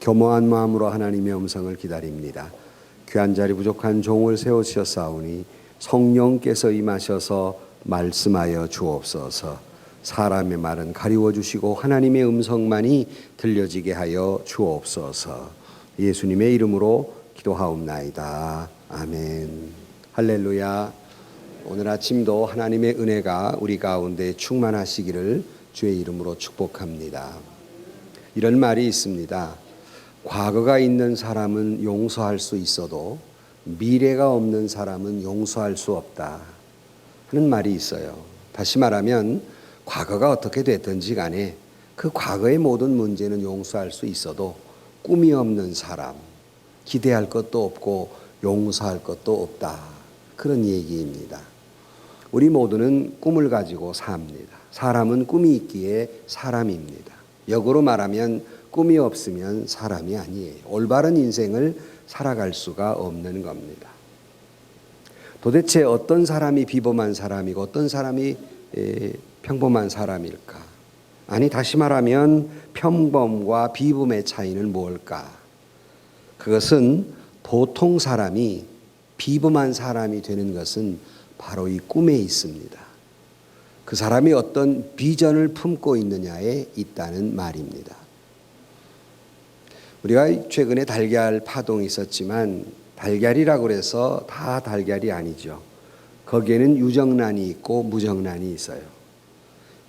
겸허한 마음으로 하나님의 음성을 기다립니다. 귀한 자리 부족한 종을 세우셨사오니 성령께서 임하셔서 말씀하여 주옵소서. 사람의 말은 가리워 주시고 하나님의 음성만이 들려지게 하여 주옵소서. 예수님의 이름으로 기도하옵나이다. 아멘. 할렐루야. 오늘 아침도 하나님의 은혜가 우리 가운데 충만하시기를 주의 이름으로 축복합니다. 이런 말이 있습니다. 과거가 있는 사람은 용서할 수 있어도 미래가 없는 사람은 용서할 수 없다 하는 말이 있어요. 다시 말하면 과거가 어떻게 됐든지 간에 그 과거의 모든 문제는 용서할 수 있어도 꿈이 없는 사람, 기대할 것도 없고 용서할 것도 없다, 그런 얘기입니다. 우리 모두는 꿈을 가지고 삽니다. 사람은 꿈이 있기에 사람입니다. 역으로 말하면 꿈이 없으면 사람이 아니에요. 올바른 인생을 살아갈 수가 없는 겁니다. 도대체 어떤 사람이 비범한 사람이고 어떤 사람이 평범한 사람일까? 아니, 다시 말하면 평범과 비범의 차이는 뭘까? 그것은 보통 사람이 비범한 사람이 되는 것은 바로 이 꿈에 있습니다. 그 사람이 어떤 비전을 품고 있느냐에 있다는 말입니다. 우리가 최근에 달걀 파동이 있었지만 달걀이라고 해서 다 달걀이 아니죠. 거기에는 유정란이 있고 무정란이 있어요.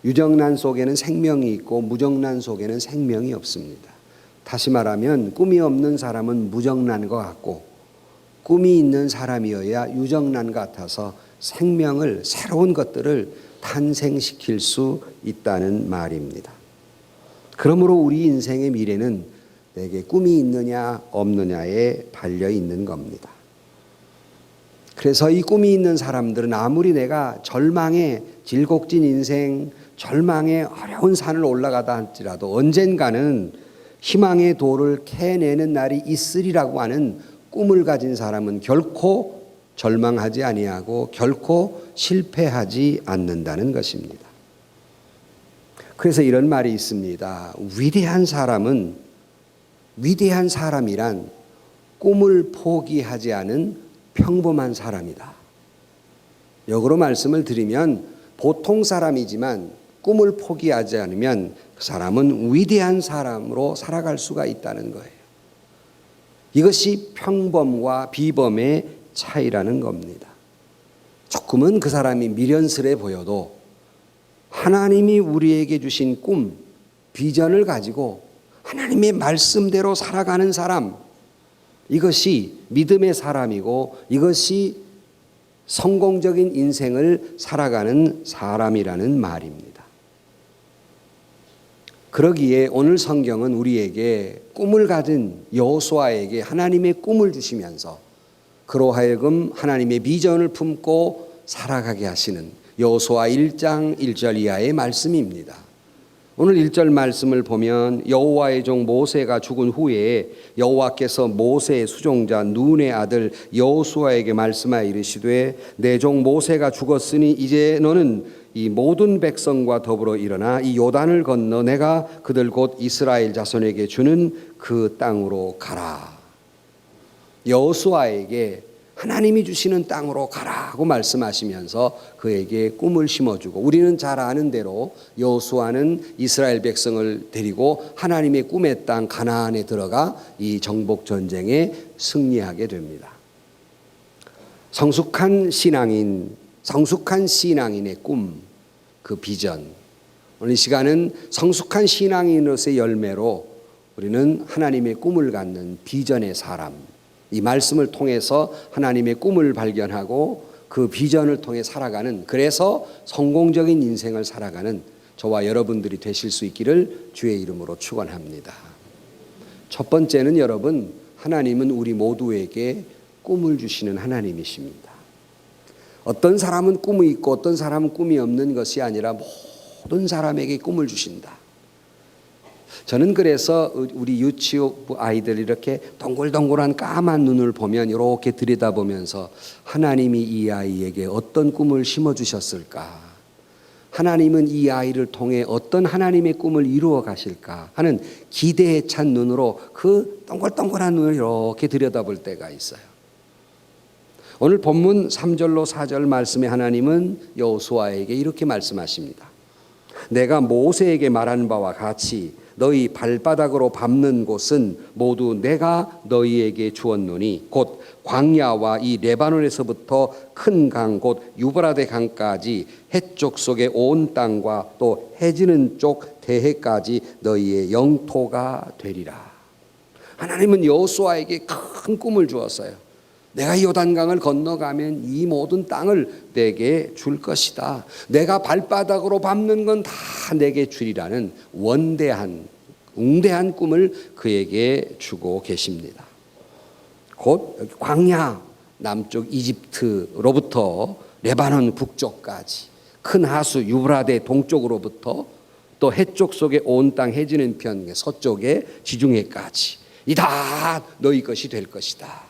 유정란 속에는 생명이 있고 무정란 속에는 생명이 없습니다. 다시 말하면 꿈이 없는 사람은 무정란과 같고 꿈이 있는 사람이어야 유정란 같아서 생명을, 새로운 것들을 탄생시킬 수 있다는 말입니다. 그러므로 우리 인생의 미래는 내게 꿈이 있느냐 없느냐에 달려 있는 겁니다. 그래서 이 꿈이 있는 사람들은 아무리 내가 절망의 질곡진 인생, 절망의 어려운 산을 올라가다 할지라도 언젠가는 희망의 도를 캐내는 날이 있으리라고 하는 꿈을 가진 사람은 결코 절망하지 아니하고 결코 실패하지 않는다는 것입니다. 그래서 이런 말이 있습니다. 위대한 사람이란 꿈을 포기하지 않은 평범한 사람이다. 역으로 말씀을 드리면 보통 사람이지만 꿈을 포기하지 않으면 그 사람은 위대한 사람으로 살아갈 수가 있다는 거예요. 이것이 평범과 비범의 차이라는 겁니다. 조금은 그 사람이 미련스레 보여도 하나님이 우리에게 주신 꿈, 비전을 가지고 하나님의 말씀대로 살아가는 사람, 이것이 믿음의 사람이고 이것이 성공적인 인생을 살아가는 사람이라는 말입니다. 그러기에 오늘 성경은 우리에게 꿈을 가진 여호수아에게 하나님의 꿈을 주시면서 그로 하여금 하나님의 비전을 품고 살아가게 하시는 여호수아 1장 1절 이하의 말씀입니다. 오늘 1절 말씀을 보면 여호와의 종 모세가 죽은 후에 여호와께서 모세의 수종자 눈의 아들 여호수아에게 말씀하여 이르시되 내 종 모세가 죽었으니 이제 너는 이 모든 백성과 더불어 일어나 이 요단을 건너 내가 그들 곧 이스라엘 자손에게 주는 그 땅으로 가라. 여호수아에게 하나님이 주시는 땅으로 가라고 말씀하시면서 그에게 꿈을 심어주고, 우리는 잘 아는 대로 여호수아는 이스라엘 백성을 데리고 하나님의 꿈의 땅 가나안에 들어가 이 정복 전쟁에 승리하게 됩니다. 성숙한 신앙인의 꿈, 그 비전. 오늘 이 시간은 성숙한 신앙인으로서의 열매로 우리는 하나님의 꿈을 갖는 비전의 사람, 이 말씀을 통해서 하나님의 꿈을 발견하고 그 비전을 통해 살아가는, 그래서 성공적인 인생을 살아가는 저와 여러분들이 되실 수 있기를 주의 이름으로 축원합니다. 첫 번째는 여러분, 하나님은 우리 모두에게 꿈을 주시는 하나님이십니다. 어떤 사람은 꿈이 있고 어떤 사람은 꿈이 없는 것이 아니라 모든 사람에게 꿈을 주신다. 저는 그래서 우리 유치부 아이들 이렇게 동글동글한 까만 눈을 보면 이렇게 들여다보면서 하나님이 이 아이에게 어떤 꿈을 심어주셨을까? 하나님은 이 아이를 통해 어떤 하나님의 꿈을 이루어 가실까 하는 기대에 찬 눈으로 그 동글동글한 눈을 이렇게 들여다볼 때가 있어요. 오늘 본문 3절로 4절 말씀에 하나님은 여호수아에게 이렇게 말씀하십니다. 내가 모세에게 말한 바와 같이 너희 발바닥으로 밟는 곳은 모두 내가 너희에게 주었노니 곧 광야와 이 레바논에서부터 큰 강 곧 유브라데 강까지 해쪽 속의 온 땅과 또 해지는 쪽 대해까지 너희의 영토가 되리라. 하나님은 여호수아에게 큰 꿈을 주었어요. 내가 요단강을 건너가면 이 모든 땅을 내게 줄 것이다. 내가 발바닥으로 밟는 건 다 내게 주리라는 원대한 웅대한 꿈을 그에게 주고 계십니다. 곧 광야 남쪽 이집트로부터 레바논 북쪽까지 큰 하수 유브라데 동쪽으로부터 또 해쪽 속에 온 땅 해지는 편 서쪽에 지중해까지 이 다 너희 것이 될 것이다.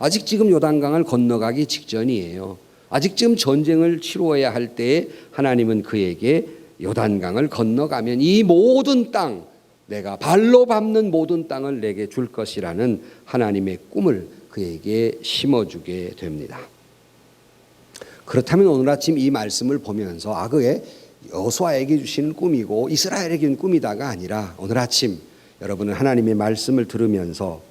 아직 지금 요단강을 건너가기 직전이에요. 아직 지금 전쟁을 치루어야 할 때에 하나님은 그에게 요단강을 건너가면 이 모든 땅, 내가 발로 밟는 모든 땅을 내게 줄 것이라는 하나님의 꿈을 그에게 심어주게 됩니다. 그렇다면 오늘 아침 이 말씀을 보면서 그게 여호수아에게 주시는 꿈이고 이스라엘에게 주는 꿈이다가 아니라 오늘 아침 여러분은 하나님의 말씀을 들으면서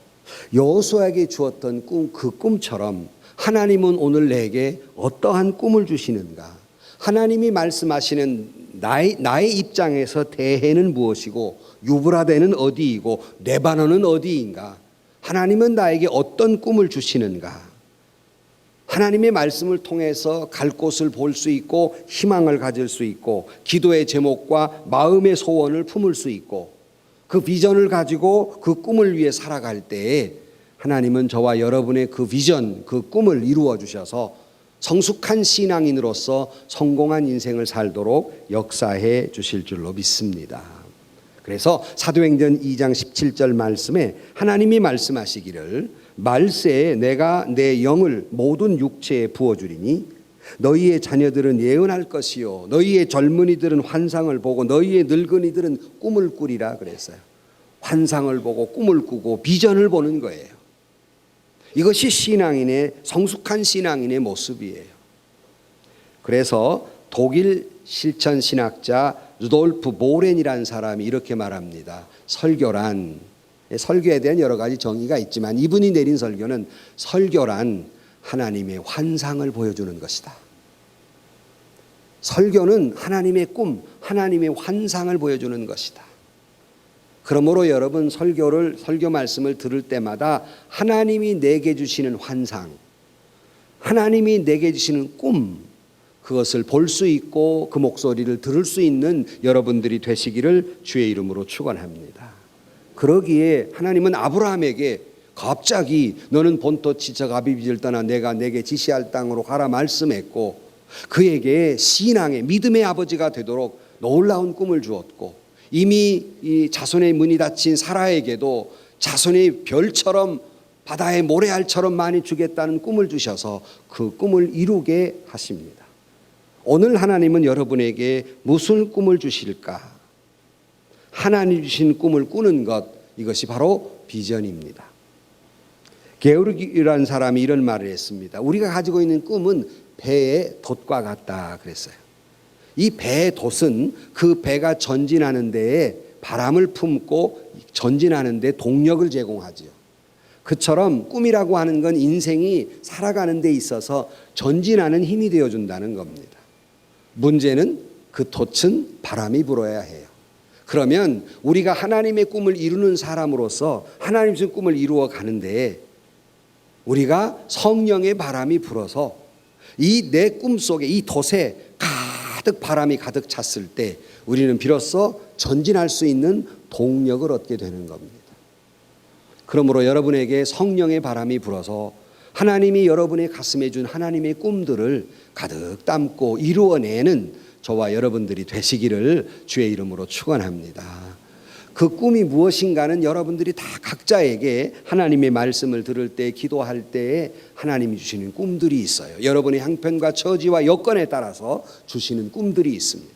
여호수아에게 주었던 꿈, 그 꿈처럼 하나님은 오늘 내게 어떠한 꿈을 주시는가? 하나님이 말씀하시는 나의 입장에서 대해는 무엇이고 유브라데는 어디이고 레바논은 어디인가? 하나님은 나에게 어떤 꿈을 주시는가? 하나님의 말씀을 통해서 갈 곳을 볼 수 있고 희망을 가질 수 있고 기도의 제목과 마음의 소원을 품을 수 있고 그 비전을 가지고 그 꿈을 위해 살아갈 때에 하나님은 저와 여러분의 그 비전, 그 꿈을 이루어 주셔서 성숙한 신앙인으로서 성공한 인생을 살도록 역사해 주실 줄로 믿습니다. 그래서 사도행전 2장 17절 말씀에 하나님이 말씀하시기를 말세에 내가 내 영을 모든 육체에 부어주리니 너희의 자녀들은 예언할 것이요 너희의 젊은이들은 환상을 보고 너희의 늙은이들은 꿈을 꾸리라 그랬어요. 환상을 보고 꿈을 꾸고 비전을 보는 거예요. 이것이 신앙인의 성숙한 신앙인의 모습이에요. 그래서 독일 실천 신학자 루돌프 모렌이라는 사람이 이렇게 말합니다. 설교란, 설교에 대한 여러 가지 정의가 있지만 이분이 내린 설교는 설교란 하나님의 환상을 보여주는 것이다. 설교는 하나님의 꿈, 하나님의 환상을 보여주는 것이다. 그러므로 여러분 설교 말씀을 들을 때마다 하나님이 내게 주시는 환상, 하나님이 내게 주시는 꿈, 그것을 볼 수 있고 그 목소리를 들을 수 있는 여러분들이 되시기를 주의 이름으로 축원합니다. 그러기에 하나님은 아브라함에게 갑자기 너는 본토 지척 아비집을 떠나 내가 내게 지시할 땅으로 가라 말씀했고 그에게 신앙의 믿음의 아버지가 되도록 놀라운 꿈을 주었고 이미 이 자손의 문이 닫힌 사라에게도 자손의 별처럼 바다의 모래알처럼 많이 주겠다는 꿈을 주셔서 그 꿈을 이루게 하십니다. 오늘 하나님은 여러분에게 무슨 꿈을 주실까? 하나님 주신 꿈을 꾸는 것, 이것이 바로 비전입니다. 게오르기라는 사람이 이런 말을 했습니다. 우리가 가지고 있는 꿈은 배의 돛과 같다 그랬어요. 이 배의 돛은 그 배가 전진하는 데에 바람을 품고 전진하는 데 동력을 제공하지요. 그처럼 꿈이라고 하는 건 인생이 살아가는 데 있어서 전진하는 힘이 되어준다는 겁니다. 문제는 그 돛은 바람이 불어야 해요. 그러면 우리가 하나님의 꿈을 이루는 사람으로서 하나님 주신 꿈을 이루어 가는데 우리가 성령의 바람이 불어서 이 내 꿈속에 이 돛에 가득 바람이 가득 찼을 때 우리는 비로소 전진할 수 있는 동력을 얻게 되는 겁니다. 그러므로 여러분에게 성령의 바람이 불어서 하나님이 여러분의 가슴에 준 하나님의 꿈들을 가득 담고 이루어내는 저와 여러분들이 되시기를 주의 이름으로 축원합니다. 그 꿈이 무엇인가는 여러분들이 다 각자에게 하나님의 말씀을 들을 때 기도할 때에 하나님이 주시는 꿈들이 있어요. 여러분의 형편과 처지와 여건에 따라서 주시는 꿈들이 있습니다.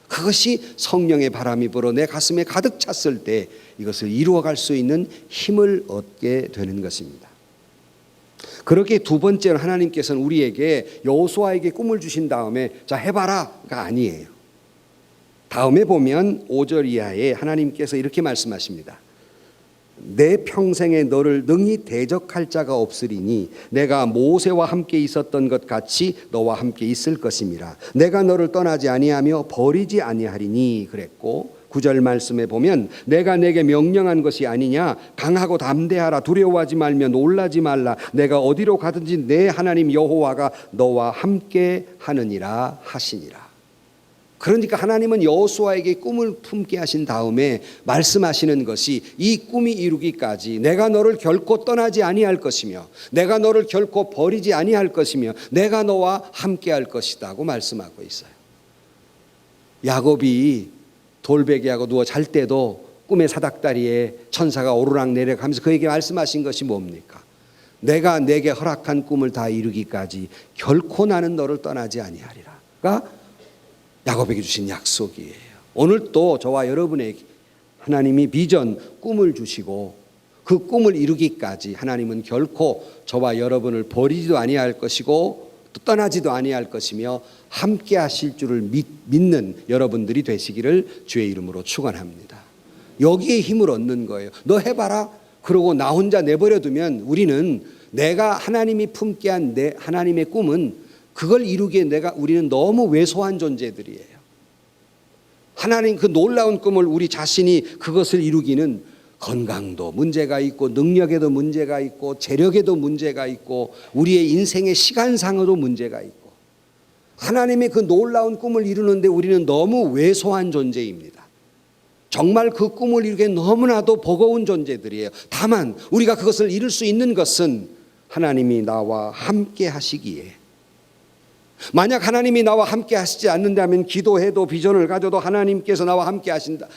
그것이 성령의 바람이 불어 내 가슴에 가득 찼을 때 이것을 이루어갈 수 있는 힘을 얻게 되는 것입니다. 그렇게 두 번째는 하나님께서는 우리에게 여호수아에게 꿈을 주신 다음에 자 해봐라가 아니에요. 다음에 보면 5절 이하에 하나님께서 이렇게 말씀하십니다. 내 평생에 너를 능히 대적할 자가 없으리니 내가 모세와 함께 있었던 것 같이 너와 함께 있을 것임이라. 내가 너를 떠나지 아니하며 버리지 아니하리니 그랬고 9절 말씀에 보면 내가 내게 명령한 것이 아니냐 강하고 담대하라 두려워하지 말며 놀라지 말라 내가 어디로 가든지 내 하나님 여호와가 너와 함께 하느니라 하시니라. 그러니까 하나님은 여호수아에게 꿈을 품게 하신 다음에 말씀하시는 것이 이 꿈이 이루기까지 내가 너를 결코 떠나지 아니할 것이며 내가 너를 결코 버리지 아니할 것이며 내가 너와 함께할 것이다고 말씀하고 있어요. 야곱이 돌베개하고 누워 잘 때도 꿈의 사닥다리에 천사가 오르락 내리락 하면서 그에게 말씀하신 것이 뭡니까? 내가 내게 허락한 꿈을 다 이루기까지 결코 나는 너를 떠나지 아니하리라가 야곱에게 주신 약속이에요. 오늘 또 저와 여러분에게 하나님이 비전, 꿈을 주시고 그 꿈을 이루기까지 하나님은 결코 저와 여러분을 버리지도 아니할 것이고 또 떠나지도 아니할 것이며 함께 하실 줄을 믿는 여러분들이 되시기를 주의 이름으로 축원합니다. 여기에 힘을 얻는 거예요. 너 해봐라. 그러고 나 혼자 내버려두면 우리는 내가 하나님이 품게 한 내 하나님의 꿈은 그걸 이루기에 우리는 너무 왜소한 존재들이에요. 하나님 그 놀라운 꿈을 우리 자신이 그것을 이루기는 건강도 문제가 있고 능력에도 문제가 있고 재력에도 문제가 있고 우리의 인생의 시간상으로도 문제가 있고 하나님의 그 놀라운 꿈을 이루는데 우리는 너무 왜소한 존재입니다. 정말 그 꿈을 이루기에 너무나도 버거운 존재들이에요. 다만 우리가 그것을 이룰 수 있는 것은 하나님이 나와 함께 하시기에 만약 하나님이 나와 함께 하시지 않는다면 기도해도 비전을 가져도 하나님께서 나와 함께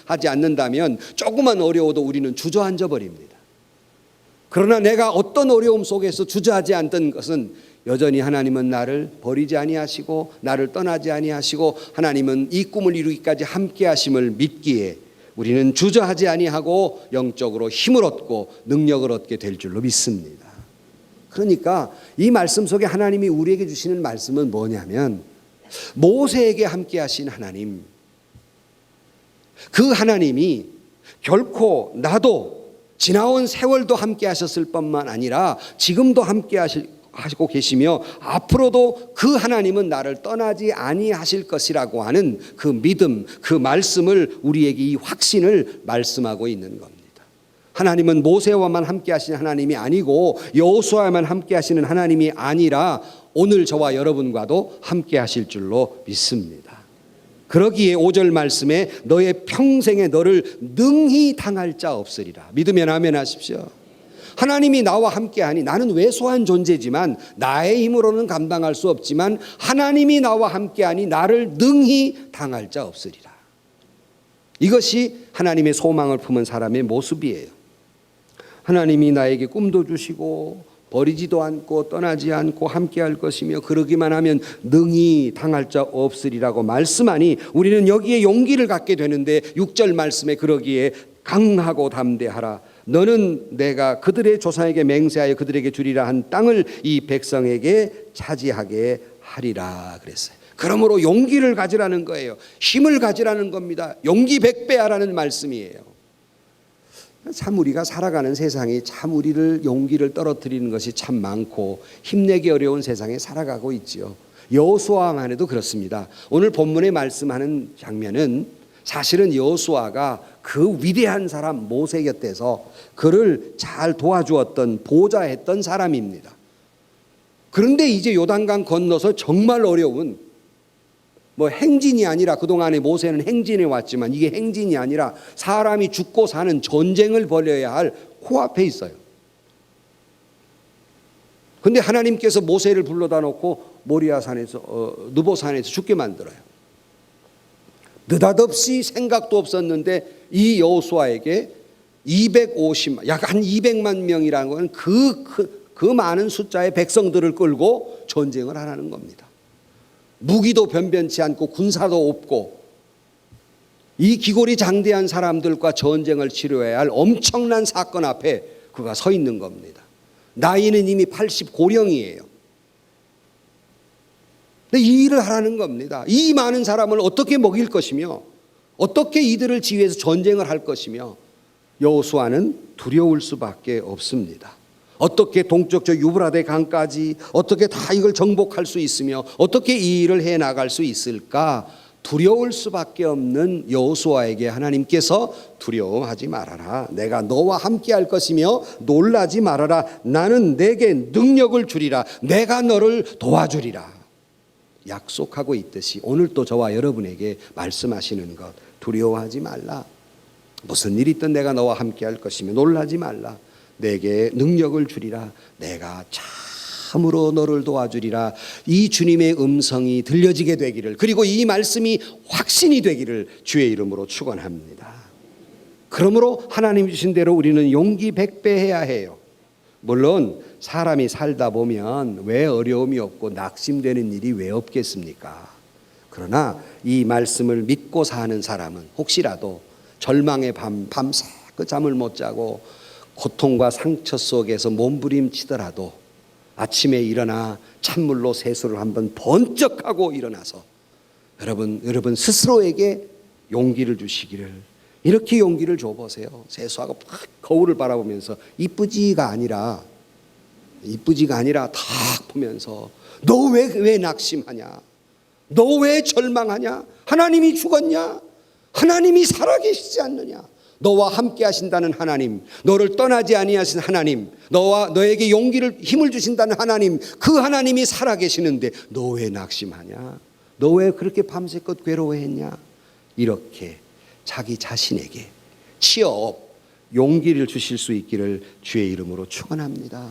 하지 않는다면 조금만 어려워도 우리는 주저앉아 버립니다. 그러나 내가 어떤 어려움 속에서 주저하지 않던 것은 여전히 하나님은 나를 버리지 아니하시고 나를 떠나지 아니하시고 하나님은 이 꿈을 이루기까지 함께 하심을 믿기에 우리는 주저하지 아니하고 영적으로 힘을 얻고 능력을 얻게 될 줄로 믿습니다. 그러니까 이 말씀 속에 하나님이 우리에게 주시는 말씀은 뭐냐면 모세에게 함께 하신 하나님, 그 하나님이 결코 나도 지나온 세월도 함께 하셨을 뿐만 아니라 지금도 함께 하시고 계시며 앞으로도 그 하나님은 나를 떠나지 아니하실 것이라고 하는 그 믿음, 그 말씀을 우리에게 이 확신을 말씀하고 있는 겁니다. 하나님은 모세와만 함께 하시는 하나님이 아니고 여호수아와만 함께 하시는 하나님이 아니라 오늘 저와 여러분과도 함께 하실 줄로 믿습니다. 그러기에 5절 말씀에 너의 평생에 너를 능히 당할 자 없으리라. 믿으면 아멘 하십시오. 하나님이 나와 함께하니 나는 왜소한 존재지만 나의 힘으로는 감당할 수 없지만 하나님이 나와 함께하니 나를 능히 당할 자 없으리라. 이것이 하나님의 소망을 품은 사람의 모습이에요. 하나님이 나에게 꿈도 주시고 버리지도 않고 떠나지 않고 함께할 것이며 그러기만 하면 능히 당할 자 없으리라고 말씀하니 우리는 여기에 용기를 갖게 되는데 6절 말씀에 그러기에 강하고 담대하라. 너는 내가 그들의 조상에게 맹세하여 그들에게 주리라 한 땅을 이 백성에게 차지하게 하리라 그랬어요. 그러므로 용기를 가지라는 거예요. 힘을 가지라는 겁니다. 용기 100배 하라는 말씀이에요. 참 우리가 살아가는 세상이 참 우리를 용기를 떨어뜨리는 것이 참 많고 힘내기 어려운 세상에 살아가고 있지요. 여호수아만 해도 그렇습니다. 오늘 본문에 말씀하는 장면은 사실은 여호수아가 그 위대한 사람 모세 곁에서 그를 잘 도와주었던 보좌했던 사람입니다. 그런데 이제 요단강 건너서 정말 어려운 행진이 아니라 그동안에 모세는 행진해 왔지만 이게 행진이 아니라 사람이 죽고 사는 전쟁을 벌여야 할 코앞에 있어요. 그런데 하나님께서 모세를 불러다 놓고 모리아산에서 느보산에서 죽게 만들어요. 느닷없이 생각도 없었는데 이 여호수아에게 250만, 약 한 200만 명이라는 건 그 많은 숫자의 백성들을 끌고 전쟁을 하라는 겁니다. 무기도 변변치 않고 군사도 없고 이 기골이 장대한 사람들과 전쟁을 치료해야 할 엄청난 사건 앞에 그가 서 있는 겁니다. 나이는 이미 80고령이에요. 근데 이 일을 하라는 겁니다. 이 많은 사람을 어떻게 먹일 것이며 어떻게 이들을 지휘해서 전쟁을 할 것이며 여호수아는 두려울 수밖에 없습니다. 어떻게 동쪽 저 유브라데 강까지 어떻게 다 이걸 정복할 수 있으며 어떻게 이 일을 해나갈 수 있을까? 두려울 수밖에 없는 여호수아에게 하나님께서 두려워하지 말아라. 내가 너와 함께 할 것이며 놀라지 말아라. 나는 내게 능력을 주리라. 내가 너를 도와주리라. 약속하고 있듯이 오늘 또 저와 여러분에게 말씀하시는 것, 두려워하지 말라. 무슨 일이 있든 내가 너와 함께 할 것이며 놀라지 말라. 내게 능력을 주리라. 내가 참으로 너를 도와주리라. 이 주님의 음성이 들려지게 되기를, 그리고 이 말씀이 확신이 되기를 주의 이름으로 축원합니다. 그러므로 하나님 주신 대로 우리는 용기 100배 해야 해요. 물론 사람이 살다 보면 왜 어려움이 없고 낙심되는 일이 왜 없겠습니까? 그러나 이 말씀을 믿고 사는 사람은 혹시라도 절망의 밤새 그 잠을 못 자고 고통과 상처 속에서 몸부림치더라도 아침에 일어나 찬물로 세수를 한번 번쩍하고 일어나서 여러분 스스로에게 용기를 주시기를, 이렇게 용기를 줘보세요. 세수하고 팍 거울을 바라보면서 이쁘지가 아니라 탁 보면서 너 왜 낙심하냐? 너 왜 절망하냐? 하나님이 죽었냐? 하나님이 살아계시지 않느냐? 너와 함께 하신다는 하나님, 너를 떠나지 아니하신 하나님, 너에게 용기를 힘을 주신다는 하나님, 그 하나님이 살아계시는데 너 왜 낙심하냐? 너 왜 그렇게 밤새껏 괴로워했냐? 이렇게 자기 자신에게 취업 용기를 주실 수 있기를 주의 이름으로 축원합니다.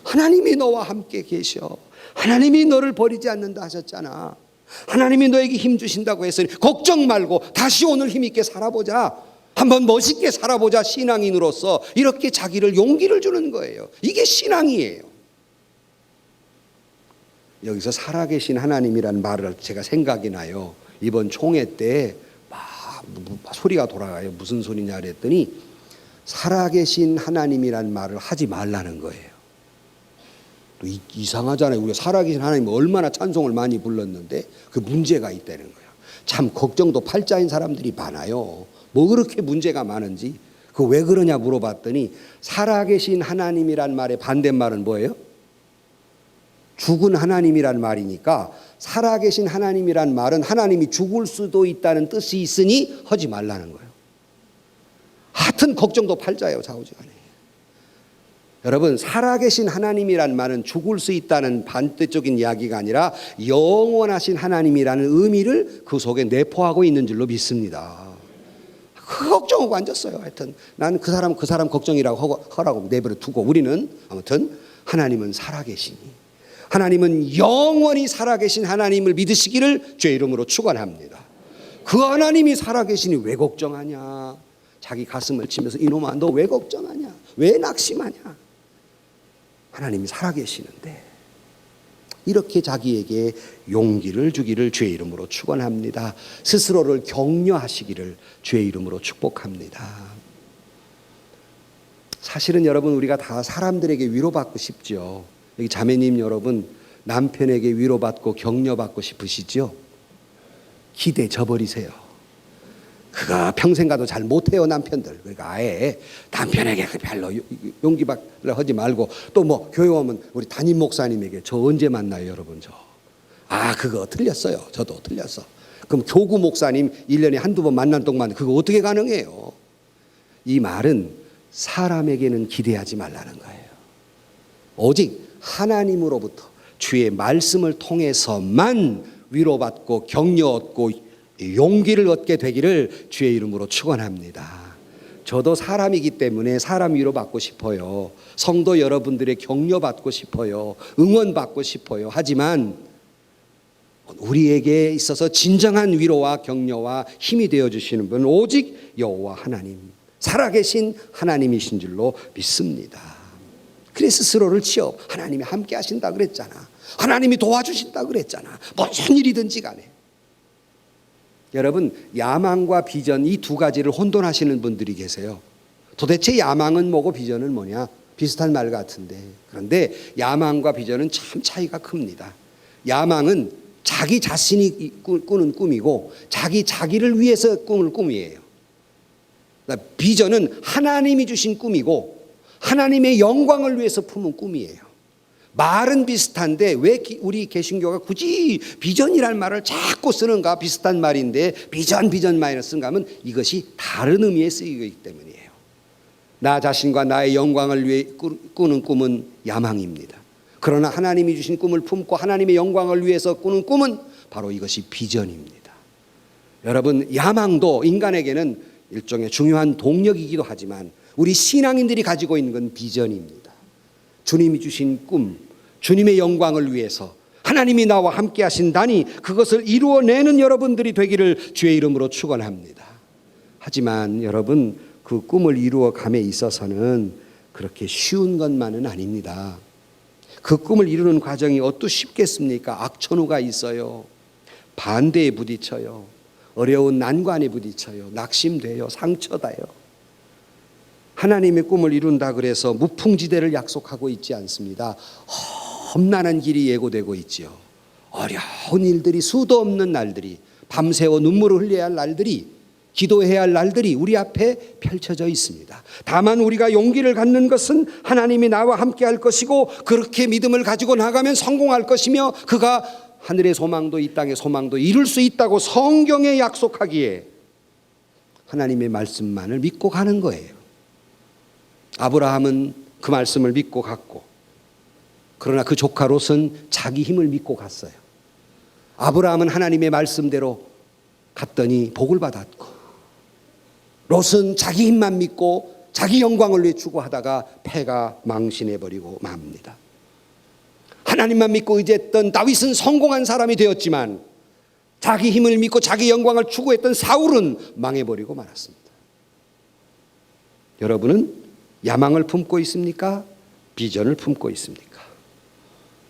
하나님이 너와 함께 계셔. 하나님이 너를 버리지 않는다 하셨잖아. 하나님이 너에게 힘 주신다고 했으니 걱정 말고 다시 오늘 힘있게 살아보자. 한번 멋있게 살아보자. 신앙인으로서 이렇게 자기를 용기를 주는 거예요. 이게 신앙이에요. 여기서 살아계신 하나님이란 말을 제가 생각이 나요. 이번 총회 때 막 소리가 돌아가요. 무슨 소리냐 그랬더니 살아계신 하나님이란 말을 하지 말라는 거예요. 또 이상하잖아요. 우리가 살아계신 하나님 얼마나 찬송을 많이 불렀는데 그 문제가 있다는 거예요. 참 걱정도 팔자인 사람들이 많아요. 뭐 그렇게 문제가 많은지 그 왜 그러냐 물어봤더니 살아계신 하나님이란 말의 반대말은 뭐예요? 죽은 하나님이란 말이니까 살아계신 하나님이란 말은 하나님이 죽을 수도 있다는 뜻이 있으니 하지 말라는 거예요. 하여튼 걱정도 팔자예요. 좌우지간에. 여러분, 살아계신 하나님이란 말은 죽을 수 있다는 반대적인 이야기가 아니라 영원하신 하나님이라는 의미를 그 속에 내포하고 있는 줄로 믿습니다. 그 걱정하고 앉았어요. 하여튼 나는 그 사람 걱정이라고 하라고 내버려 두고 우리는 아무튼 하나님은 살아계시니, 하나님은 영원히 살아계신 하나님을 믿으시기를 주의 이름으로 축원합니다. 그 하나님이 살아계시니 왜 걱정하냐? 자기 가슴을 치면서 이놈아 너 왜 걱정하냐? 왜 낙심하냐? 하나님이 살아계시는데 이렇게 자기에게 용기를 주기를 주의 이름으로 축원합니다. 스스로를 격려하시기를 주의 이름으로 축복합니다. 사실은 여러분 우리가 다 사람들에게 위로받고 싶죠. 여기 자매님 여러분 남편에게 위로받고 격려받고 싶으시죠? 기대 저버리세요. 그가 평생 가도 잘 못해요 남편들. 그러니까 아예 남편에게 별로 용기받으려 하지 말고 또 뭐 교회 오면 우리 담임 목사님에게 저 언제 만나요 여러분 그거 틀렸어요. 저도 틀렸어. 그럼 교구 목사님 1년에 한두 번 만난 동안 그거 어떻게 가능해요? 이 말은 사람에게는 기대하지 말라는 거예요. 오직 하나님으로부터 주의 말씀을 통해서만 위로받고 격려 얻고 용기를 얻게 되기를 주의 이름으로 축원합니다. 저도 사람이기 때문에 사람 위로받고 싶어요. 성도 여러분들의 격려받고 싶어요. 응원받고 싶어요. 하지만 우리에게 있어서 진정한 위로와 격려와 힘이 되어주시는 분은 오직 여호와 하나님, 살아계신 하나님이신 줄로 믿습니다. 그래서 스스로를 치어 하나님이 함께 하신다 그랬잖아. 하나님이 도와주신다 그랬잖아. 무슨 일이든지 간에 여러분, 야망과 비전 이 두 가지를 혼돈하시는 분들이 계세요. 도대체 야망은 뭐고 비전은 뭐냐? 비슷한 말 같은데. 그런데 야망과 비전은 참 차이가 큽니다. 야망은 자기 자신이 꾸는 꿈이고 자기를 위해서 꾸는 꿈이에요. 비전은 하나님이 주신 꿈이고 하나님의 영광을 위해서 품은 꿈이에요. 말은 비슷한데 왜 우리 개신교가 굳이 비전이라는 말을 자꾸 쓰는가? 비슷한 말인데 비전 마이너스인가 하면 이것이 다른 의미에 쓰이기 때문이에요. 나 자신과 나의 영광을 위해 꾸는 꿈은 야망입니다. 그러나 하나님이 주신 꿈을 품고 하나님의 영광을 위해서 꾸는 꿈은 바로 이것이 비전입니다. 여러분, 야망도 인간에게는 일종의 중요한 동력이기도 하지만 우리 신앙인들이 가지고 있는 건 비전입니다. 주님이 주신 꿈, 주님의 영광을 위해서 하나님이 나와 함께 하신다니 그것을 이루어내는 여러분들이 되기를 주의 이름으로 축원합니다. 하지만 여러분, 그 꿈을 이루어감에 있어서는 그렇게 쉬운 것만은 아닙니다. 그 꿈을 이루는 과정이 어떠 쉽겠습니까? 악천후가 있어요. 반대에 부딪혀요. 어려운 난관에 부딪혀요. 낙심돼요. 상처다요. 하나님의 꿈을 이룬다 그래서 무풍지대를 약속하고 있지 않습니다. 험난한 길이 예고되고 있지요. 어려운 일들이, 수도 없는 날들이, 밤새워 눈물을 흘려야 할 날들이, 기도해야 할 날들이 우리 앞에 펼쳐져 있습니다. 다만 우리가 용기를 갖는 것은 하나님이 나와 함께 할 것이고 그렇게 믿음을 가지고 나가면 성공할 것이며 그가 하늘의 소망도 이 땅의 소망도 이룰 수 있다고 성경에 약속하기에 하나님의 말씀만을 믿고 가는 거예요. 아브라함은 그 말씀을 믿고 갔고 그러나 그 조카 롯은 자기 힘을 믿고 갔어요. 아브라함은 하나님의 말씀대로 갔더니 복을 받았고 롯은 자기 힘만 믿고 자기 영광을 위해 추구하다가 패가 망신해버리고 맙니다. 하나님만 믿고 의지했던 다윗은 성공한 사람이 되었지만 자기 힘을 믿고 자기 영광을 추구했던 사울은 망해버리고 말았습니다. 여러분은 야망을 품고 있습니까? 비전을 품고 있습니까?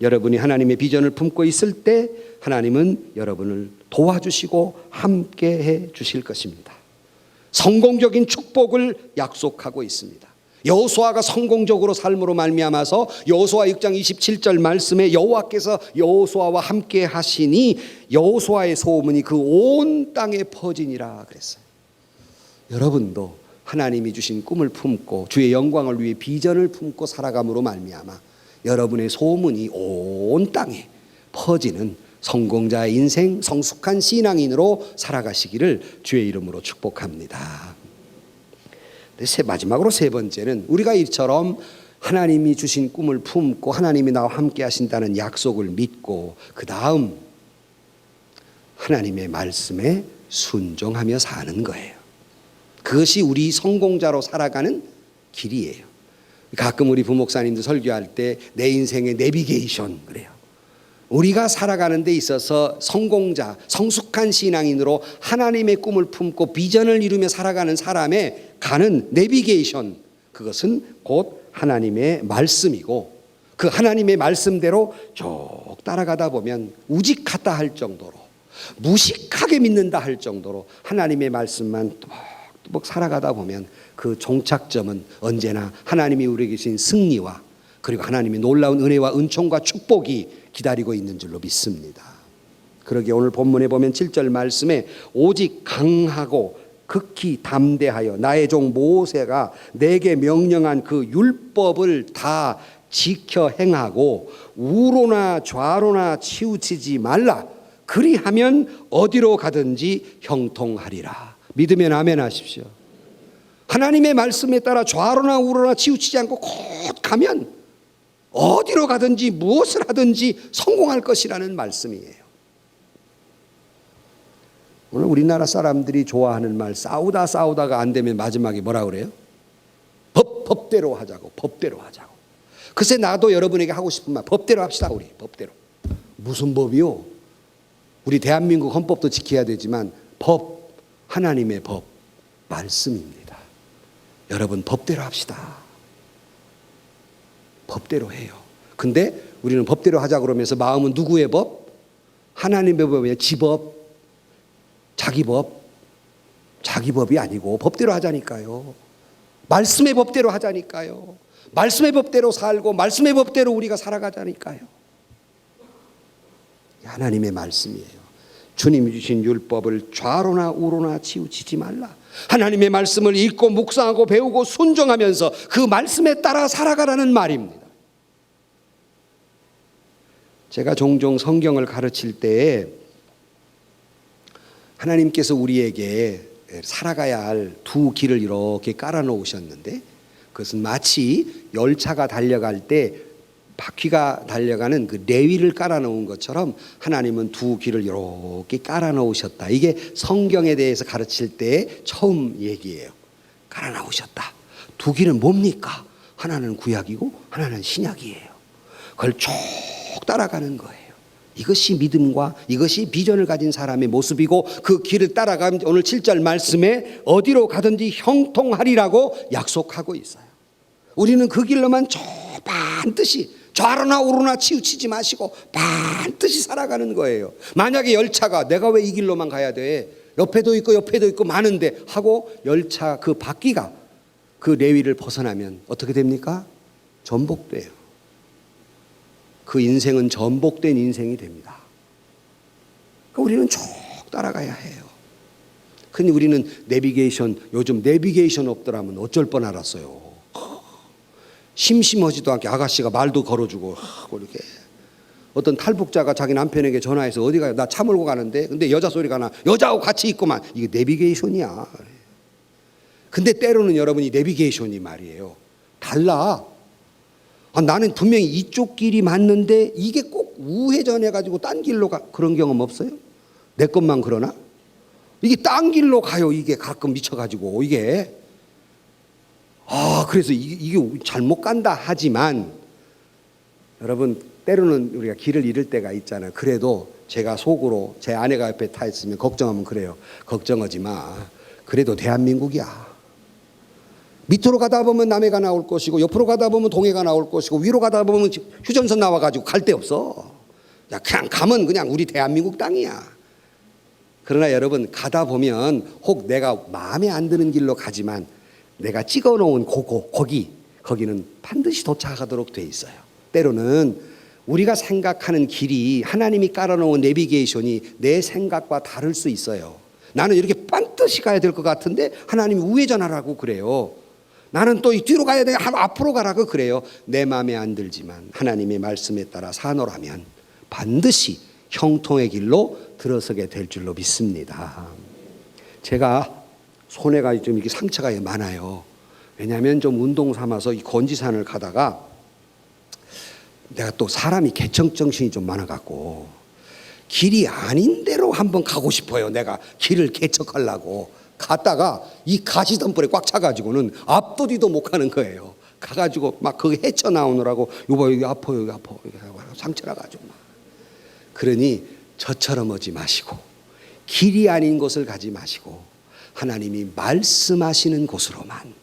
여러분이 하나님의 비전을 품고 있을 때 하나님은 여러분을 도와주시고 함께해 주실 것입니다. 성공적인 축복을 약속하고 있습니다. 여호수아가 성공적으로 삶으로 말미암아서 여호수아 6장 27절 말씀에 여호와께서 여호수아와 함께 하시니 여호수아의 소문이 그 온 땅에 퍼지니라 그랬어요. 여러분도 하나님이 주신 꿈을 품고 주의 영광을 위해 비전을 품고 살아감으로 말미암아 여러분의 소문이 온 땅에 퍼지는 성공자의 인생, 성숙한 신앙인으로 살아가시기를 주의 이름으로 축복합니다. 마지막으로 세 번째는 우리가 이처럼 하나님이 주신 꿈을 품고 하나님이 나와 함께 하신다는 약속을 믿고 그 다음 하나님의 말씀에 순종하며 사는 거예요. 그것이 우리 성공자로 살아가는 길이에요. 가끔 우리 부목사님도 설교할 때 내 인생의 내비게이션 그래요. 우리가 살아가는 데 있어서 성공자, 성숙한 신앙인으로 하나님의 꿈을 품고 비전을 이루며 살아가는 사람의 가는 내비게이션, 그것은 곧 하나님의 말씀이고 그 하나님의 말씀대로 쭉 따라가다 보면 우직하다 할 정도로 무식하게 믿는다 할 정도로 하나님의 말씀만 뚜벅뚜벅 살아가다 보면 그 종착점은 언제나 하나님이 우리에게 주신 승리와 그리고 하나님의 놀라운 은혜와 은총과 축복이 기다리고 있는 줄로 믿습니다. 그러기에 오늘 본문에 보면 7절 말씀에 오직 강하고 극히 담대하여 나의 종 모세가 내게 명령한 그 율법을 다 지켜 행하고 우로나 좌로나 치우치지 말라. 그리하면 어디로 가든지 형통하리라. 믿으면 아멘 하십시오. 하나님의 말씀에 따라 좌로나 우로나 치우치지 않고 곧 가면 어디로 가든지 무엇을 하든지 성공할 것이라는 말씀이에요. 오늘 우리나라 사람들이 좋아하는 말, 싸우다가 안 되면 마지막에 뭐라 그래요? 법대로 하자고, 법대로 하자고. 글쎄 나도 여러분에게 하고 싶은 말, 법대로 합시다. 우리 법대로. 무슨 법이요? 우리 대한민국 헌법도 지켜야 되지만 법, 하나님의 법, 말씀입니다. 여러분 법대로 합시다. 법대로 해요. 근데 우리는 법대로 하자 그러면서 마음은 누구의 법? 하나님의 법이에요. 지법. 자기 법이 아니고 법대로 하자니까요. 말씀의 법대로 하자니까요. 말씀의 법대로 살고 말씀의 법대로 우리가 살아가자니까요. 하나님의 말씀이에요. 주님이 주신 율법을 좌로나 우로나 치우치지 말라. 하나님의 말씀을 읽고 묵상하고 배우고 순종하면서 그 말씀에 따라 살아가라는 말입니다. 제가 종종 성경을 가르칠 때에 하나님께서 우리에게 살아가야 할 두 길을 이렇게 깔아놓으셨는데, 그것은 마치 열차가 달려갈 때 바퀴가 달려가는 그 레위를 깔아놓은 것처럼 하나님은 두 길을 이렇게 깔아놓으셨다. 이게 성경에 대해서 가르칠 때 처음 얘기예요. 깔아놓으셨다. 두 길은 뭡니까? 하나는 구약이고 하나는 신약이에요. 그걸 쭉 따라가는 거예요. 이것이 믿음과 이것이 비전을 가진 사람의 모습이고, 그 길을 따라가면 오늘 7절 말씀에 어디로 가든지 형통하리라고 약속하고 있어요. 우리는 그 길로만 반드시 좌로나 우로나 치우치지 마시고 반드시 살아가는 거예요. 만약에 열차가 내가 왜 이 길로만 가야 돼? 옆에도 있고 많은데 하고 열차 그 바퀴가 그 레위를 벗어나면 어떻게 됩니까? 전복돼요. 그 인생은 전복된 인생이 됩니다. 그러니까 우리는 쭉 따라가야 해요. 근데 우리는 요즘 내비게이션 없더라면 어쩔 뻔 알았어요. 심심하지도 않게 아가씨가 말도 걸어주고 이렇게. 어떤 탈북자가 자기 남편에게 전화해서 어디 가요? 나 차 몰고 가는데. 근데 여자 소리가 나. 여자하고 같이 있구만. 이게 내비게이션이야. 근데 때로는 여러분이 내비게이션이 말이에요. 달라. 나는 분명히 이쪽 길이 맞는데 이게 꼭 우회전해가지고 딴 길로 가. 그런 경험 없어요? 내 것만 그러나? 이게 딴 길로 가요. 이게 가끔 미쳐가지고 이게. 그래서 이게 잘못 간다 하지만, 여러분 때로는 우리가 길을 잃을 때가 있잖아요. 그래도 제가 속으로 제 아내가 옆에 타 있으면 걱정하면 그래요. 걱정하지 마. 그래도 대한민국이야. 밑으로 가다 보면 남해가 나올 것이고, 옆으로 가다 보면 동해가 나올 것이고, 위로 가다 보면 휴전선 나와가지고 갈 데 없어. 그냥 가면 그냥 우리 대한민국 땅이야. 그러나 여러분 가다 보면 혹 내가 마음에 안 드는 길로 가지만 내가 찍어놓은 거기는 반드시 도착하도록 돼 있어요. 때로는 우리가 생각하는 길이 하나님이 깔아놓은 내비게이션이 내 생각과 다를 수 있어요. 나는 이렇게 반드시 가야 될 것 같은데 하나님이 우회전하라고 그래요. 나는 또 뒤로 가야 돼, 앞으로 가라고 그래요. 내 마음에 안 들지만 하나님의 말씀에 따라 사노라면 반드시 형통의 길로 들어서게 될 줄로 믿습니다. 제가 손에가 좀 이렇게 상처가 많아요. 왜냐하면 좀 운동 삼아서 이 건지산을 가다가 내가 또 사람이 개척정신이 좀 많아갖고 길이 아닌 데로 한번 가고 싶어요. 내가 길을 개척하려고 갔다가 이 가시덤불에 꽉 차가지고는 앞도 뒤도 못 가는 거예요. 가가지고 막 거기 헤쳐나오느라고 여기 아파 상처 나가지고 막. 그러니 저처럼 오지 마시고 길이 아닌 곳을 가지 마시고 하나님이 말씀하시는 곳으로만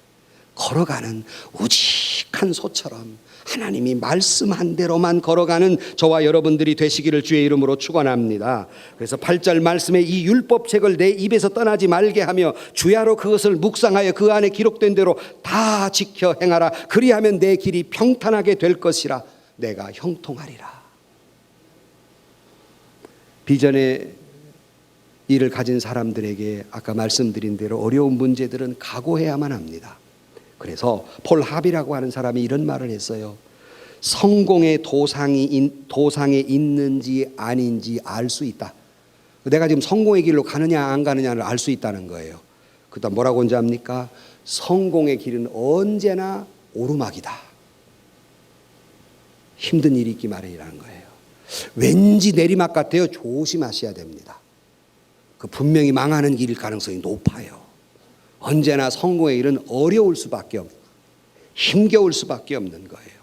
걸어가는 우직한 소처럼 하나님이 말씀한 대로만 걸어가는 저와 여러분들이 되시기를 주의 이름으로 축원합니다. 그래서 8절 말씀에 이 율법책을 내 입에서 떠나지 말게 하며 주야로 그것을 묵상하여 그 안에 기록된 대로 다 지켜 행하라. 그리하면 내 길이 평탄하게 될 것이라. 내가 형통하리라. 비전의 일을 가진 사람들에게 아까 말씀드린 대로 어려운 문제들은 각오해야만 합니다. 그래서 폴 합이라고 하는 사람이 이런 말을 했어요. 성공의 도상에 있는지 아닌지 알 수 있다. 내가 지금 성공의 길로 가느냐 안 가느냐를 알 수 있다는 거예요. 그다음 뭐라고 하는지 압니까? 성공의 길은 언제나 오르막이다. 힘든 일이 있기 마련이라는 거예요. 왠지 내리막 같아요. 조심하셔야 됩니다. 그 분명히 망하는 길일 가능성이 높아요. 언제나 성공의 일은 어려울 수밖에 없고 힘겨울 수밖에 없는 거예요.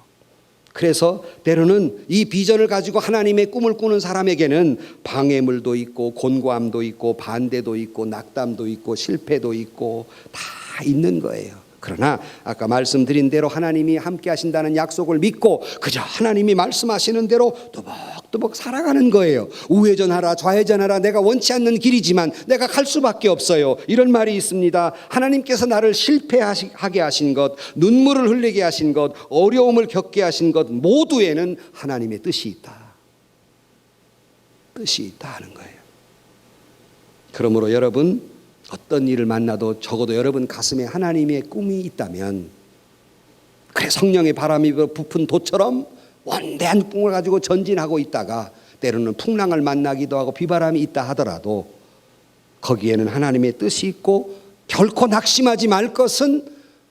그래서 때로는 이 비전을 가지고 하나님의 꿈을 꾸는 사람에게는 방해물도 있고 곤고함도 있고 반대도 있고 낙담도 있고 실패도 있고 다 있는 거예요. 그러나 아까 말씀드린 대로 하나님이 함께 하신다는 약속을 믿고 그저 하나님이 말씀하시는 대로 또박또박 살아가는 거예요. 우회전하라 좌회전하라 내가 원치 않는 길이지만 내가 갈 수밖에 없어요. 이런 말이 있습니다. 하나님께서 나를 실패하게 하신 것, 눈물을 흘리게 하신 것, 어려움을 겪게 하신 것 모두에는 하나님의 뜻이 있다. 뜻이 있다 하는 거예요. 그러므로 여러분 어떤 일을 만나도 적어도 여러분 가슴에 하나님의 꿈이 있다면, 그래 성령의 바람이 부푼 돛처럼 원대한 꿈을 가지고 전진하고 있다가 때로는 풍랑을 만나기도 하고 비바람이 있다 하더라도 거기에는 하나님의 뜻이 있고 결코 낙심하지 말 것은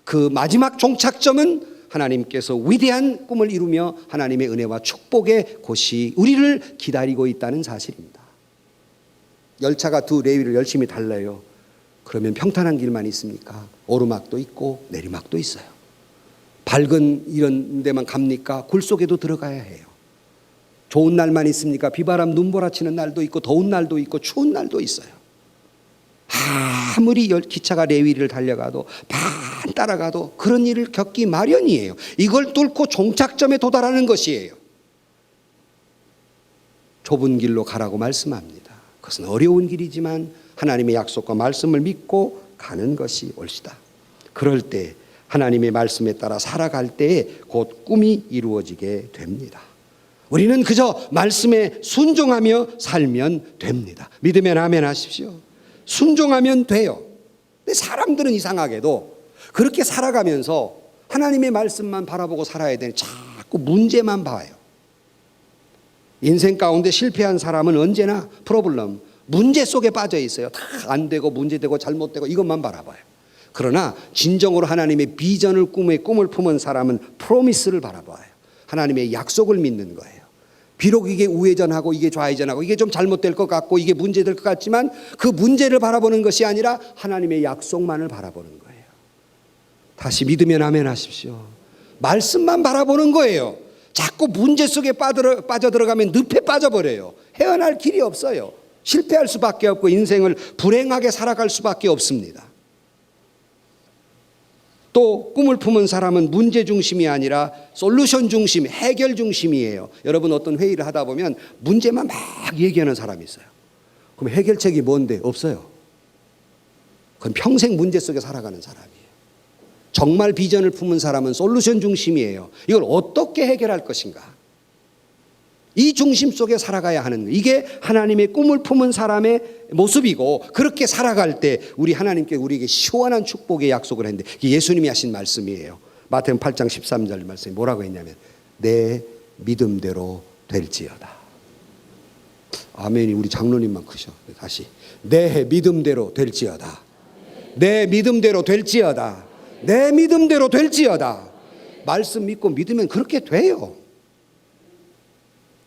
그 마지막 종착점은 하나님께서 위대한 꿈을 이루며 하나님의 은혜와 축복의 곳이 우리를 기다리고 있다는 사실입니다. 열차가 두 레일을 열심히 달려요. 그러면 평탄한 길만 있습니까? 오르막도 있고 내리막도 있어요. 밝은 이런 데만 갑니까? 굴 속에도 들어가야 해요. 좋은 날만 있습니까? 비바람 눈보라치는 날도 있고 더운 날도 있고 추운 날도 있어요. 아무리 기차가 레위를 달려가도 반 따라가도 그런 일을 겪기 마련이에요. 이걸 뚫고 종착점에 도달하는 것이에요. 좁은 길로 가라고 말씀합니다. 그것은 어려운 길이지만 하나님의 약속과 말씀을 믿고 가는 것이 옳시다. 그럴 때 하나님의 말씀에 따라 살아갈 때에 곧 꿈이 이루어지게 됩니다. 우리는 그저 말씀에 순종하며 살면 됩니다. 믿으면 아멘 하십시오. 순종하면 돼요. 근데 사람들은 이상하게도 그렇게 살아가면서 하나님의 말씀만 바라보고 살아야 되는 자꾸 문제만 봐요. 인생 가운데 실패한 사람은 언제나 프로블럼, 문제 속에 빠져 있어요. 다 안 되고 문제되고 잘못되고 이것만 바라봐요. 그러나 진정으로 하나님의 비전을 꿈을 품은 사람은 프로미스를 바라봐요. 하나님의 약속을 믿는 거예요. 비록 이게 우회전하고 이게 좌회전하고 이게 좀 잘못될 것 같고 이게 문제될 것 같지만 그 문제를 바라보는 것이 아니라 하나님의 약속만을 바라보는 거예요. 다시 믿으면 아멘 하십시오. 말씀만 바라보는 거예요. 자꾸 문제 속에 빠져들어가면 늪에 빠져버려요. 헤어날 길이 없어요. 실패할 수밖에 없고 인생을 불행하게 살아갈 수밖에 없습니다. 또 꿈을 품은 사람은 문제 중심이 아니라 솔루션 중심, 해결 중심이에요. 여러분 어떤 회의를 하다 보면 문제만 막 얘기하는 사람이 있어요. 그럼 해결책이 뭔데? 없어요. 그건 평생 문제 속에 살아가는 사람이에요. 정말 비전을 품은 사람은 솔루션 중심이에요. 이걸 어떻게 해결할 것인가? 이 중심 속에 살아가야 하는, 이게 하나님의 꿈을 품은 사람의 모습이고, 그렇게 살아갈 때 우리 하나님께 우리에게 시원한 축복의 약속을 했는데 예수님이 하신 말씀이에요. 마태복음 8장 13절 말씀이 뭐라고 했냐면 내 믿음대로 될지어다. 아멘이 우리 장로님만 크셔. 다시 내 믿음대로 될지어다. 내 믿음대로 될지어다. 내 믿음대로 될지어다. 말씀 믿고 믿으면 그렇게 돼요.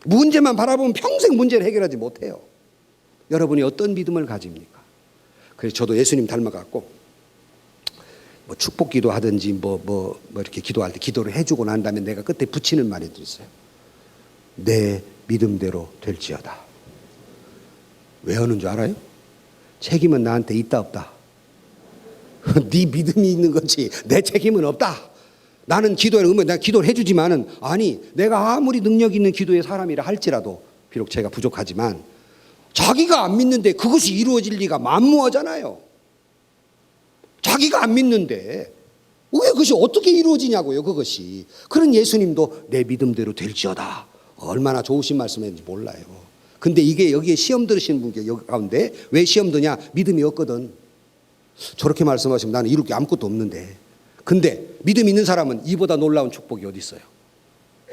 문제만 바라보면 평생 문제를 해결하지 못해요. 여러분이 어떤 믿음을 가집니까? 그래서 저도 예수님 닮아갖고 뭐 축복 기도하든지 뭐 이렇게 기도할 때 기도를 해주고 난 다음에 내가 끝에 붙이는 말이 있어요. 내 믿음대로 될지어다. 왜 하는 줄 알아요? 책임은 나한테 있다 없다. 네 믿음이 있는 거지 내 책임은 없다. 나는 기도에 응면 내가 기도를 해주지만은 아니 내가 아무리 능력 있는 기도의 사람이라 할지라도 비록 제가 부족하지만 자기가 안 믿는데 그것이 이루어질 리가 만무하잖아요. 자기가 안 믿는데 왜 그것이 어떻게 이루어지냐고요. 그것이. 그런 예수님도 내 믿음대로 될지어다. 얼마나 좋으신 말씀인지 몰라요. 근데 이게 여기에 시험 들으시는 분께 여기 가운데 왜 시험 드냐? 믿음이 없거든. 저렇게 말씀하시면 나는 이룰 게 아무것도 없는데. 근데 믿음 있는 사람은 이보다 놀라운 축복이 어디 있어요?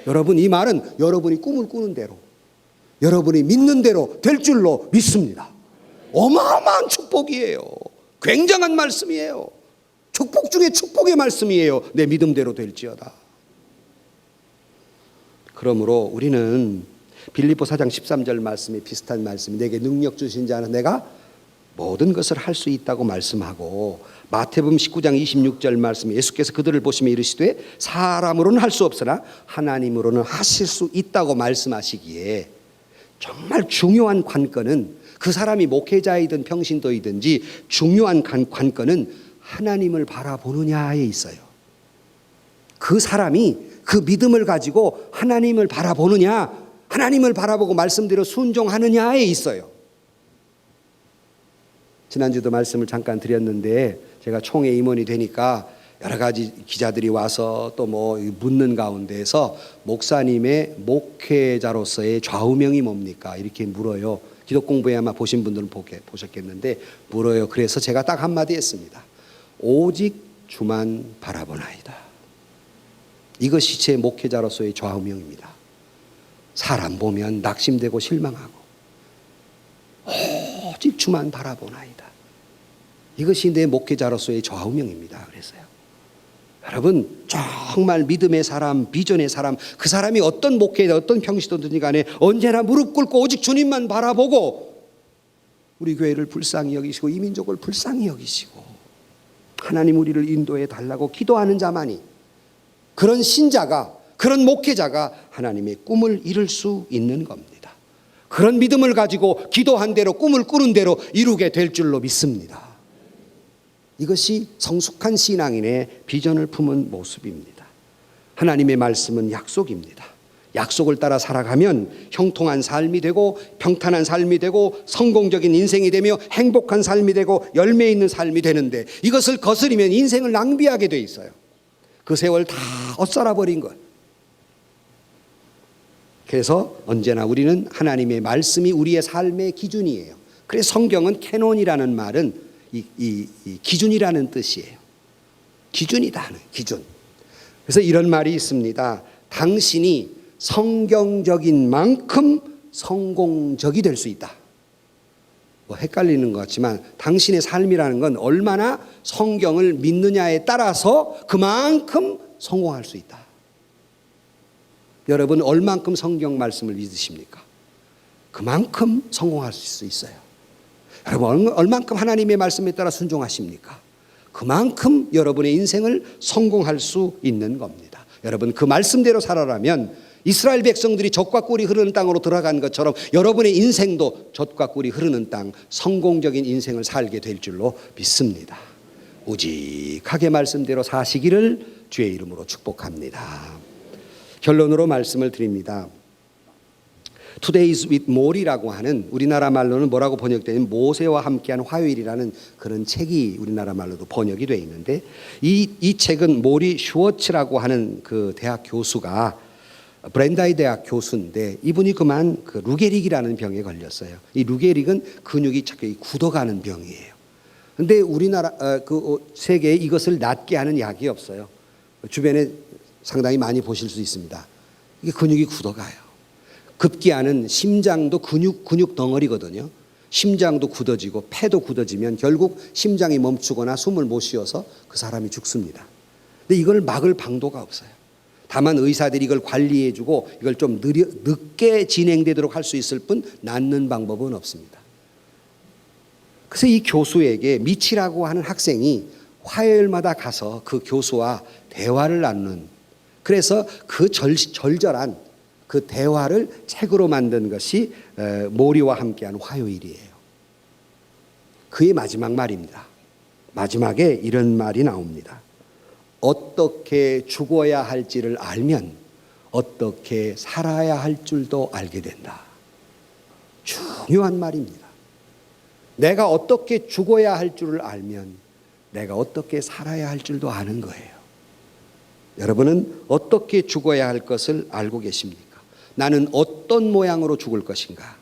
여러분 이 말은 여러분이 꿈을 꾸는 대로 여러분이 믿는 대로 될 줄로 믿습니다. 어마어마한 축복이에요. 굉장한 말씀이에요. 축복 중에 축복의 말씀이에요. 내 믿음대로 될지어다. 그러므로 우리는 빌립보 4장 13절 말씀이 비슷한 말씀이 내게 능력 주신 자는 내가 모든 것을 할 수 있다고 말씀하고 마태복음 19장 26절 말씀 예수께서 그들을 보시며 이르시되 사람으로는 할 수 없으나 하나님으로는 하실 수 있다고 말씀하시기에 정말 중요한 관건은 그 사람이 목회자이든 평신도이든지 중요한 관건은 하나님을 바라보느냐에 있어요. 그 사람이 그 믿음을 가지고 하나님을 바라보느냐, 하나님을 바라보고 말씀대로 순종하느냐에 있어요. 지난주도 말씀을 잠깐 드렸는데 제가 총회 임원이 되니까 여러 가지 기자들이 와서 또 뭐 묻는 가운데에서 목사님의 목회자로서의 좌우명이 뭡니까? 이렇게 물어요. 기독 공부에 아마 보신 분들은 보셨겠는데 물어요. 그래서 제가 딱 한마디 했습니다. 오직 주만 바라보나이다. 이것이 제 목회자로서의 좌우명입니다. 사람 보면 낙심되고 실망하고 오직 주만 바라보나이다. 이것이 내 목회자로서의 좌우명입니다. 그래서요. 여러분 정말 믿음의 사람, 비전의 사람, 그 사람이 어떤 목회자, 어떤 평시도든지 간에 언제나 무릎 꿇고 오직 주님만 바라보고 우리 교회를 불쌍히 여기시고 이 민족을 불쌍히 여기시고 하나님 우리를 인도해 달라고 기도하는 자만이, 그런 신자가, 그런 목회자가 하나님의 꿈을 이룰 수 있는 겁니다. 그런 믿음을 가지고 기도한 대로 꿈을 꾸는 대로 이루게 될 줄로 믿습니다. 이것이 성숙한 신앙인의 비전을 품은 모습입니다. 하나님의 말씀은 약속입니다. 약속을 따라 살아가면 형통한 삶이 되고 평탄한 삶이 되고 성공적인 인생이 되며 행복한 삶이 되고 열매 있는 삶이 되는데, 이것을 거스리면 인생을 낭비하게 돼 있어요. 그 세월 다 엇살아버린 것. 그래서 언제나 우리는 하나님의 말씀이 우리의 삶의 기준이에요. 그래서 성경은 캐논이라는 말은 이 기준이라는 뜻이에요. 기준이다, 기준. 그래서 이런 말이 있습니다. 당신이 성경적인 만큼 성공적이 될 수 있다. 뭐 헷갈리는 것 같지만 당신의 삶이라는 건 얼마나 성경을 믿느냐에 따라서 그만큼 성공할 수 있다. 여러분 얼만큼 성경 말씀을 믿으십니까? 그만큼 성공할 수 있어요. 여러분 얼만큼 하나님의 말씀에 따라 순종하십니까? 그만큼 여러분의 인생을 성공할 수 있는 겁니다. 여러분 그 말씀대로 살아라면 이스라엘 백성들이 젖과 꿀이 흐르는 땅으로 들어간 것처럼 여러분의 인생도 젖과 꿀이 흐르는 땅, 성공적인 인생을 살게 될 줄로 믿습니다. 우직하게 말씀대로 사시기를 주의 이름으로 축복합니다. 결론으로 말씀을 드립니다. Today's with more이라고 하는, 우리나라 말로는 뭐라고 번역되는, 모세와 함께한 화요일이라는 그런 책이 우리나라 말로도 번역이 되어 있는데, 이 책은 모리 슈워츠라고 하는 그 대학 교수가, 브렌다이 대학 교수인데 이분이 그만 그 루게릭이라는 병에 걸렸어요. 이 루게릭은 근육이 자꾸 굳어가는 병이에요. 그런데 우리나라 그 세계에 이것을 낫게 하는 약이 없어요. 주변에 상당히 많이 보실 수 있습니다. 이게 근육이 굳어가요. 급기야는 심장도 근육 덩어리거든요. 심장도 굳어지고 폐도 굳어지면 결국 심장이 멈추거나 숨을 못 쉬어서 그 사람이 죽습니다. 근데 이걸 막을 방도가 없어요. 다만 의사들이 이걸 관리해주고 이걸 좀 늦게 진행되도록 할 수 있을 뿐 낫는 방법은 없습니다. 그래서 이 교수에게 미치라고 하는 학생이 화요일마다 가서 그 교수와 대화를 나누는, 그래서 그 절절한 그 대화를 책으로 만든 것이 모리와 함께한 화요일이에요. 그의 마지막 말입니다. 마지막에 이런 말이 나옵니다. 어떻게 죽어야 할지를 알면 어떻게 살아야 할 줄도 알게 된다. 중요한 말입니다. 내가 어떻게 죽어야 할 줄을 알면 내가 어떻게 살아야 할 줄도 아는 거예요. 여러분은 어떻게 죽어야 할 것을 알고 계십니까? 나는 어떤 모양으로 죽을 것인가?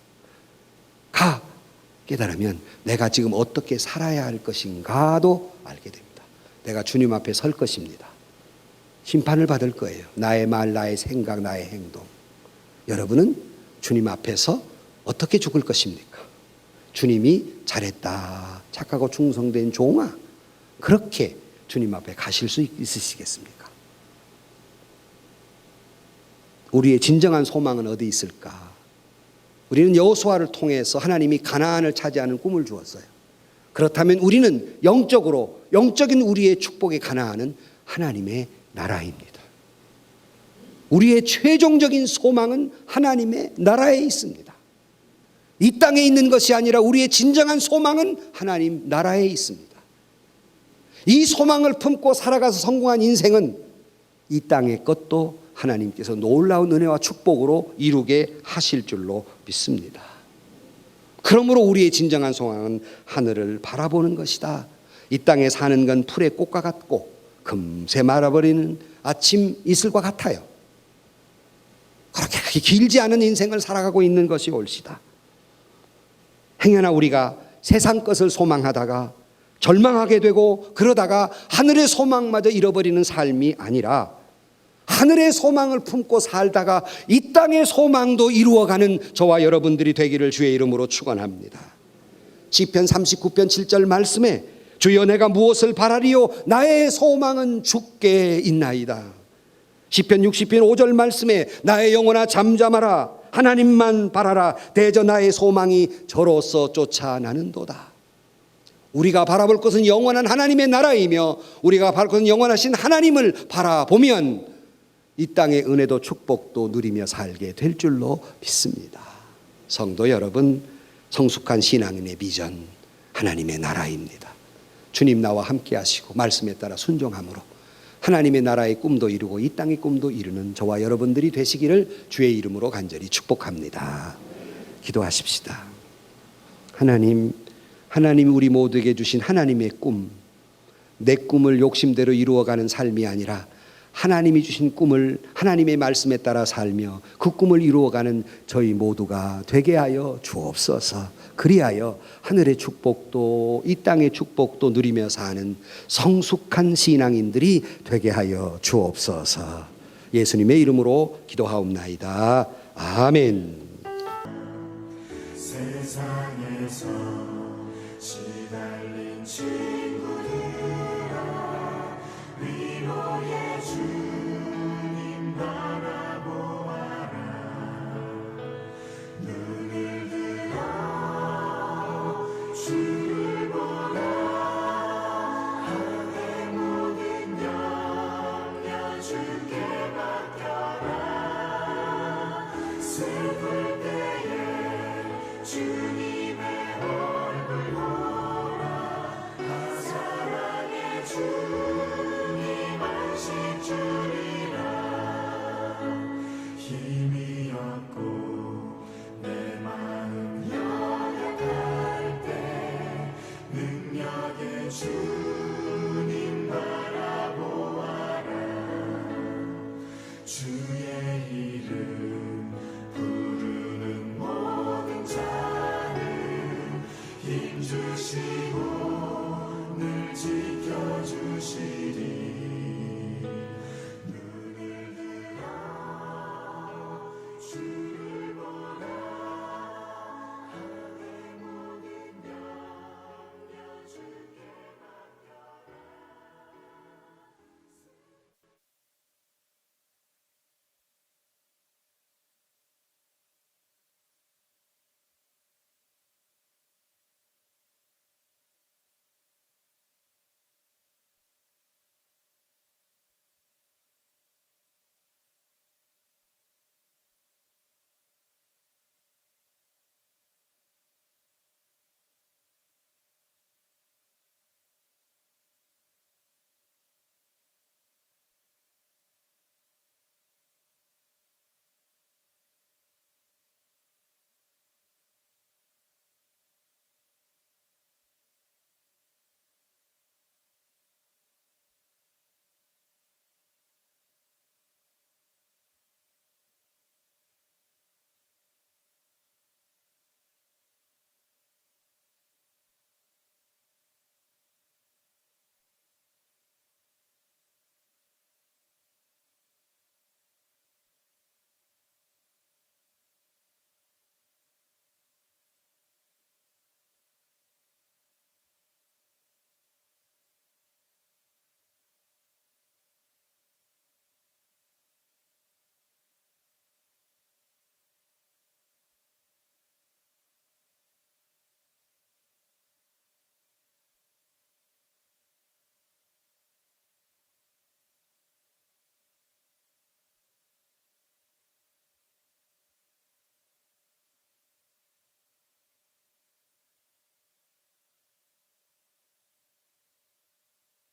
깨달으면 내가 지금 어떻게 살아야 할 것인가도 알게 됩니다. 내가 주님 앞에 설 것입니다. 심판을 받을 거예요. 나의 말, 나의 생각, 나의 행동. 여러분은 주님 앞에서 어떻게 죽을 것입니까? 주님이 잘했다, 착하고 충성된 종아, 그렇게 주님 앞에 가실 수 있으시겠습니까? 우리의 진정한 소망은 어디 있을까? 우리는 여호수아를 통해서 하나님이 가나안을 차지하는 꿈을 주었어요. 그렇다면 우리는 영적인 우리의 축복의 가나안은 하나님의 나라입니다. 우리의 최종적인 소망은 하나님의 나라에 있습니다. 이 땅에 있는 것이 아니라 우리의 진정한 소망은 하나님 나라에 있습니다. 이 소망을 품고 살아가서 성공한 인생은 이 땅의 것도 하나님께서 놀라운 은혜와 축복으로 이루게 하실 줄로 믿습니다. 그러므로 우리의 진정한 소망은 하늘을 바라보는 것이다. 이 땅에 사는 건 풀의 꽃과 같고 금세 말아버리는 아침 이슬과 같아요. 그렇게 길지 않은 인생을 살아가고 있는 것이 옳시다. 행여나 우리가 세상 것을 소망하다가 절망하게 되고 그러다가 하늘의 소망마저 잃어버리는 삶이 아니라 하늘의 소망을 품고 살다가 이 땅의 소망도 이루어가는 저와 여러분들이 되기를 주의 이름으로 축원합니다. 시편 39편 7절 말씀에 주여 내가 무엇을 바라리요 나의 소망은 주께 있나이다. 시편 60편 5절 말씀에 나의 영혼아 잠잠하라 하나님만 바라라 대저 나의 소망이 저로서 쫓아나는도다. 우리가 바라볼 것은 영원한 하나님의 나라이며 우리가 바라볼 것은 영원하신 하나님을 바라보면 이 땅의 은혜도 축복도 누리며 살게 될 줄로 믿습니다. 성도 여러분, 성숙한 신앙인의 비전 하나님의 나라입니다. 주님 나와 함께 하시고 말씀에 따라 순종함으로 하나님의 나라의 꿈도 이루고 이 땅의 꿈도 이루는 저와 여러분들이 되시기를 주의 이름으로 간절히 축복합니다. 기도하십시다. 하나님 우리 모두에게 주신 하나님의 꿈, 내 꿈을 욕심대로 이루어가는 삶이 아니라 하나님이 주신 꿈을 하나님의 말씀에 따라 살며 그 꿈을 이루어가는 저희 모두가 되게 하여 주옵소서. 그리하여 하늘의 축복도 이 땅의 축복도 누리며 사는 성숙한 신앙인들이 되게 하여 주옵소서. 예수님의 이름으로 기도하옵나이다. 아멘. 세상에서 시달린 친구들아 위로의 주님 바라보아라. 눈을 들어 주를 보라. 하늘의 모든 영역 주께 맡겨라. 슬플 때에 주